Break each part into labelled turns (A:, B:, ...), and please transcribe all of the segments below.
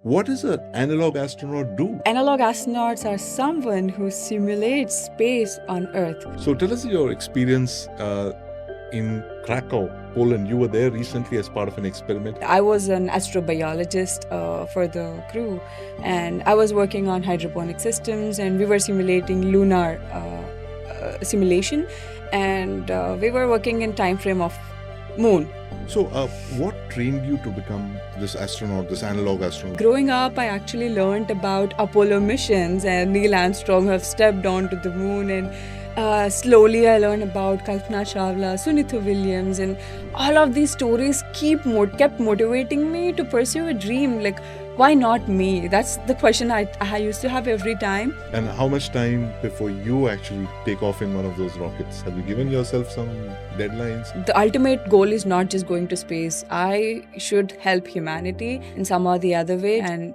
A: What does an analog astronaut do?
B: Analog astronauts are someone who simulates space on Earth.
A: So tell us your experience in Krakow, Poland. You were there recently as part of an experiment.
B: I was an astrobiologist for the crew, and I was working on hydroponic systems, and we were simulating lunar simulation, and we were working in time frame of moon.
A: So what trained you to become this astronaut, this analog astronaut?
B: Growing up, I actually learned about Apollo missions, and Neil Armstrong have stepped onto the moon, and slowly I learned about Kalpana Chawla, Sunita Williams, and all of these stories kept motivating me to pursue a dream. Like, why not me? That's the question I used to have every time.
A: And how much time before you actually take off in one of those rockets? Have you given yourself some deadlines?
B: The ultimate goal is not just going to space. I should help humanity in some or the other way, and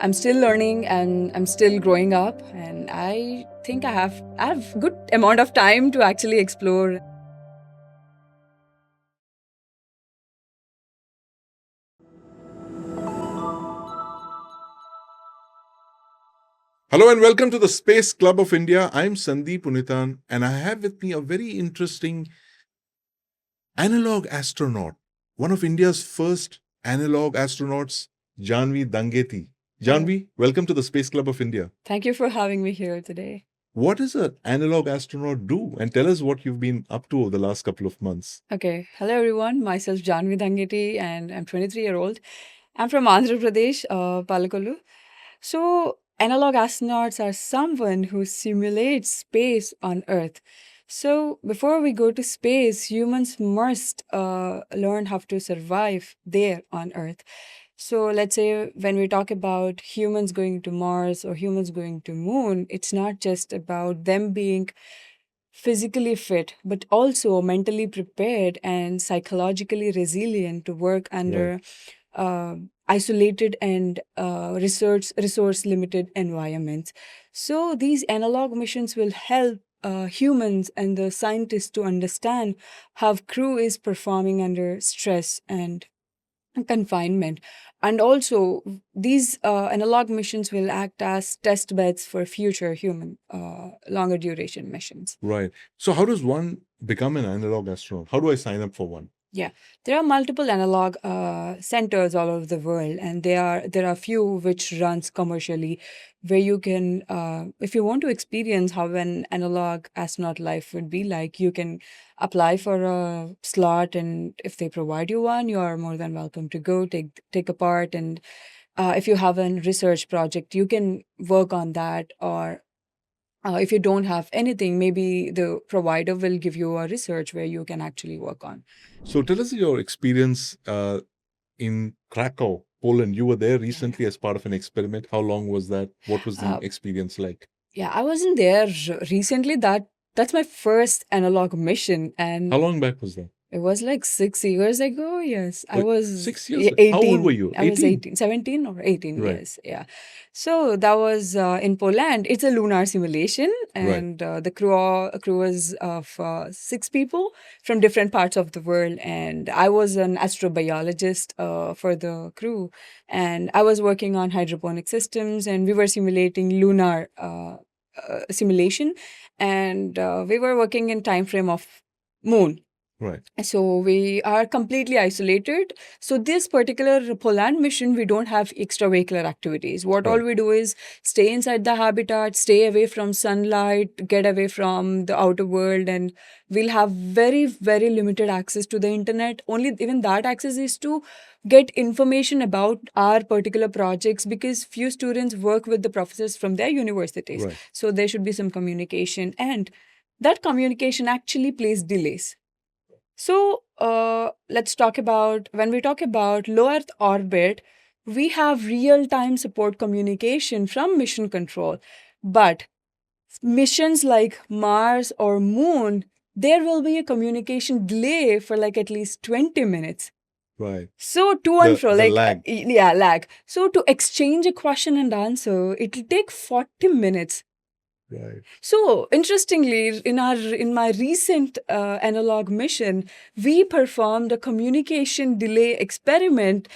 B: I'm still learning and I'm still growing up, and I think I have good amount of time to actually explore.
A: Hello and welcome to the Space Club of India. I'm Sandeep Unitan and I have with me a very interesting analog astronaut, one of India's first analog astronauts, Jahnavi Dangeti. Jahnavi, welcome to the Space Club of India.
B: Thank you for having me here today.
A: What does an analog astronaut do? And tell us what you've been up to over the last couple of months.
B: Okay, hello everyone. Myself Jahnavi Dangeti, and I'm 23-year-old. I'm from Andhra Pradesh, Palakolu. So analog astronauts are someone who simulates space on Earth. So before we go to space, humans must learn how to survive there on Earth. So let's say when we talk about humans going to Mars or humans going to Moon, it's not just about them being physically fit, but also mentally prepared and psychologically resilient to work under isolated and resource limited environments. So these analog missions will help humans and the scientists to understand how crew is performing under stress and confinement. And also, these analog missions will act as test beds for future human longer duration missions.
A: Right. So how does one become an analog astronaut? How do I sign up for one?
B: Yeah, there are multiple analog centers all over the world, and there are few which runs commercially, where you can, if you want to experience how an analog astronaut life would be like, you can apply for a slot, and if they provide you one, you are more than welcome to go take a part. And if you have a research project, you can work on that, or if you don't have anything, maybe the provider will give you a research where you can actually work on.
A: So tell us your experience in Krakow, Poland. You were there recently as part of an experiment. How long was that? What was the experience like?
B: Yeah, I wasn't there recently. That's my first analog mission. And
A: how long back was that?
B: It was like 6 years ago. Yes, I was
A: 6 years.
B: 18.
A: How old were you?
B: 18? I was 18, 17 or 18.
A: Right.
B: Yes, yeah. So that was in Poland. It's a lunar simulation, and the crew was of 6 people from different parts of the world. And I was an astrobiologist for the crew, and I was working on hydroponic systems, and we were simulating lunar simulation, and we were working in time frame of moon.
A: Right.
B: So we are completely isolated. So this particular Poland mission, we don't have extravehicular activities. What all we do is stay inside the habitat, stay away from sunlight, get away from the outer world, and we'll have very, very limited access to the internet. Only even that access is to get information about our particular projects, because few students work with the professors from their universities.
A: Right.
B: So there should be some communication, and that communication actually plays delays. So let's talk about, when we talk about low Earth orbit, we have real-time support communication from mission control. But missions like Mars or Moon, there will be a communication delay for like at least 20 minutes.
A: Right.
B: So to and fro, like
A: lag.
B: Yeah, lag. So to exchange a question and answer, it'll take 40 minutes.
A: Right.
B: So interestingly, in my recent analog mission, we performed a communication delay experiment,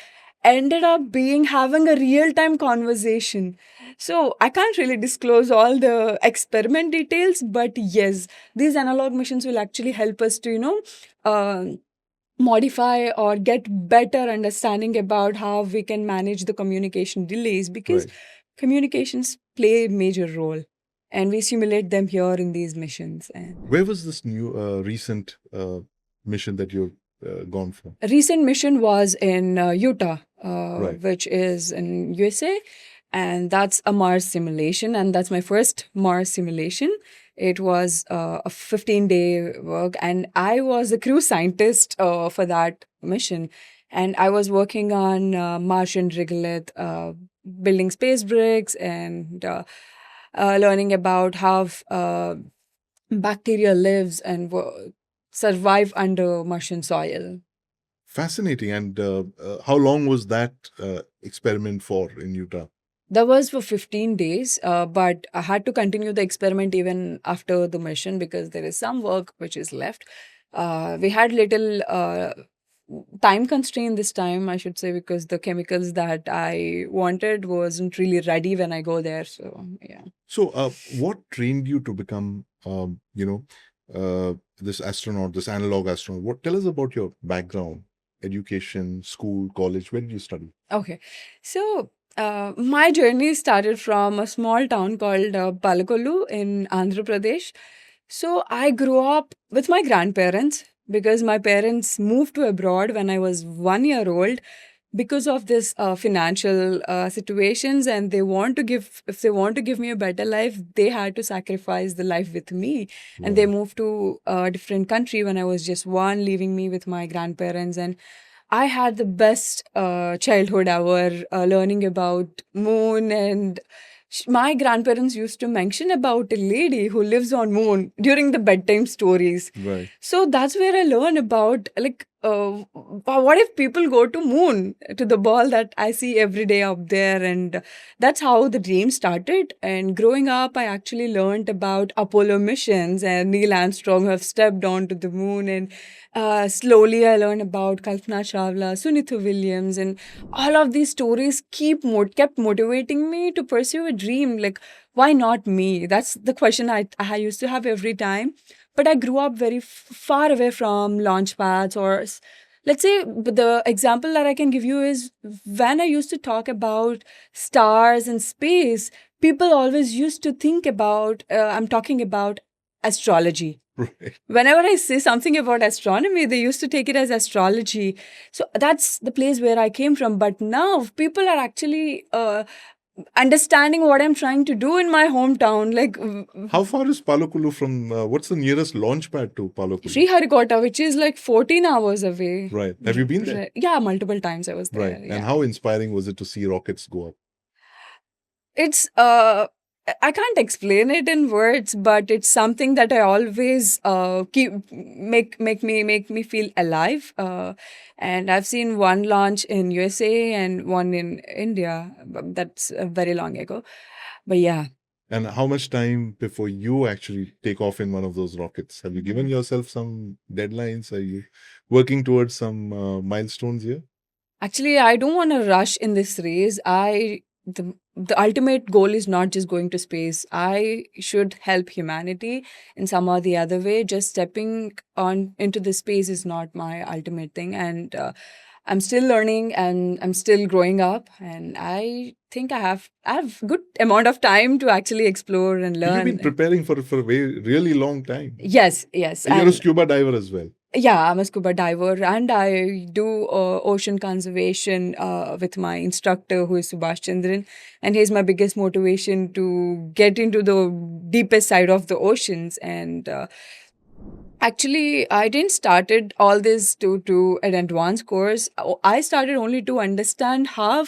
B: ended up being having a real-time conversation. So I can't really disclose all the experiment details, but yes, these analog missions will actually help us to, modify or get better understanding about how we can manage the communication delays, because
A: Right.
B: communications play a major role, and we simulate them here in these missions. And
A: Where was this new recent mission that you've gone for?
B: a recent mission was in Utah,
A: Right.
B: which is in USA, and that's a Mars simulation, and that's my first Mars simulation. It was a 15-day work, and I was a crew scientist for that mission. And I was working on Martian regolith, building space bricks, and learning about how bacteria lives and survive under Martian soil.
A: Fascinating. And how long was that experiment for in Utah?
B: That was for 15 days, but I had to continue the experiment even after the mission because there is some work which is left. We had little time constraint this time, I should say, because the chemicals that I wanted wasn't really ready when I go there. So, yeah.
A: So, what trained you to become, this astronaut, this analog astronaut? Tell us about your background, education, school, college. Where did you study?
B: Okay. So, my journey started from a small town called Palakolu in Andhra Pradesh. So, I grew up with my grandparents because my parents moved to abroad when I was 1 year old because of this financial situations, and they want to give if they want to give me a better life, they had to sacrifice the life with me. And they
A: Wow.
B: moved to a different country when I was just one, leaving me with my grandparents. And I had the best childhood ever, learning about moon. And my grandparents used to mention about a lady who lives on moon during the bedtime stories.
A: Right.
B: So that's where I learn about, like, what if people go to moon, to the ball that I see every day up there. And that's how the dream started. And growing up, I actually learned about Apollo missions, and Neil Armstrong have stepped onto the moon. And slowly I learned about Kalpana Chawla, Sunitha Williams, and all of these stories kept motivating me to pursue a dream. Like, why not me? That's the question I used to have every time. But I grew up very far away from launch pads, or let's say the example that I can give you is when I used to talk about stars and space, people always used to think about I'm talking about astrology.
A: Right.
B: Whenever I say something about astronomy, they used to take it as astrology. So that's the place where I came from. But now people are actually understanding what I'm trying to do in my hometown. Like,
A: How far is Palakulu from? What's the nearest launch pad to Palakulu?
B: Sriharikota, which is like 14 hours away.
A: Right. Have you been there?
B: Yeah, multiple times I was there.
A: Right.
B: Yeah.
A: And how inspiring was it to see rockets go up?
B: It's I can't explain it in words, but it's something that I always make me feel alive. And I've seen one launch in USA and one in India. That's very long ago. But yeah.
A: And how much time before you actually take off in one of those rockets? Have you given yourself some deadlines? Are you working towards some milestones here?
B: Actually, I don't want to rush in this race. The ultimate goal is not just going to space. I should help humanity in some or the other way. Just stepping on into the space is not my ultimate thing. And I'm still learning and I'm still growing up. And I think I have good amount of time to actually explore and
A: You've
B: learn.
A: been preparing for a really long time.
B: Yes.
A: And you're a scuba diver as well.
B: Yeah, I'm a scuba diver, and I do ocean conservation with my instructor, who is Subhash Chandran, and he's my biggest motivation to get into the deepest side of the oceans. And actually, I didn't started all this to do an advanced course. I started only to understand how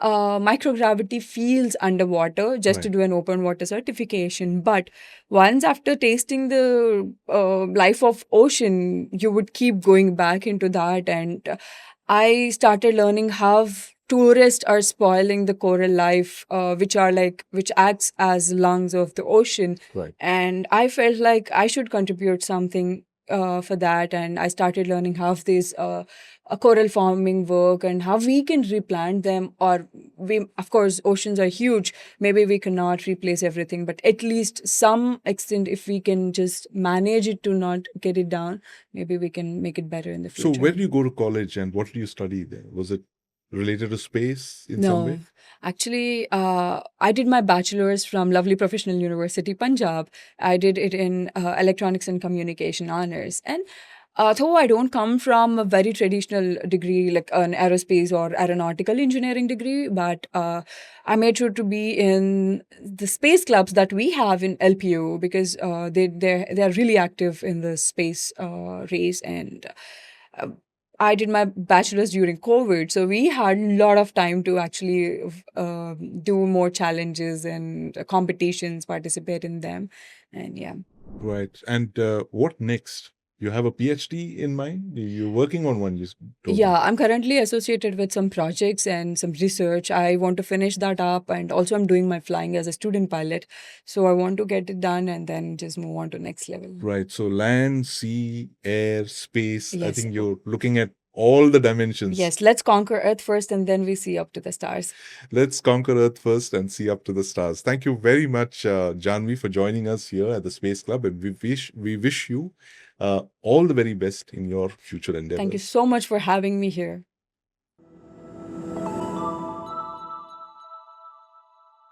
B: microgravity feels underwater, just to
A: Right.
B: do an open water certification. But once after tasting the life of ocean, you would keep going back into that. And I started learning how tourists are spoiling the coral life, which acts as lungs of the ocean.
A: Right.
B: And I felt like I should contribute something for that, and I started learning how these coral farming work and how we can replant them. Or we, of course, oceans are huge. Maybe we cannot replace everything, but at least some extent, if we can just manage it to not get it down, maybe we can make it better in the
A: So
B: future.
A: where do you go to college and what do you study there? Was it related to space in some
B: No,
A: way?
B: actually, I did my bachelor's from lovely professional university, Punjab. I did it in electronics and communication honors. And though I don't come from a very traditional degree like an aerospace or aeronautical engineering degree, but I made sure to be in the space clubs that we have in LPU, because they are really active in the space race. And uh, I did my bachelor's during COVID, so we had a lot of time to actually do more challenges and competitions, participate in them, and yeah.
A: Right. And what next? You have a PhD in mind? You're working on one, you told me.
B: Yeah, I'm currently associated with some projects and some research. I want to finish that up, and also I'm doing my flying as a student pilot. So I want to get it done and then just move on to next level.
A: Right. So land, sea, air, space. I
B: Yes.
A: think you're looking at all the dimensions.
B: Yes, let's conquer Earth first and then we see up to the stars.
A: Let's conquer Earth first and see up to the stars. Thank you very much, Jahnavi, for joining us here at the Space Club. And we wish you all the very best in your future endeavors.
B: Thank you so much for having me here.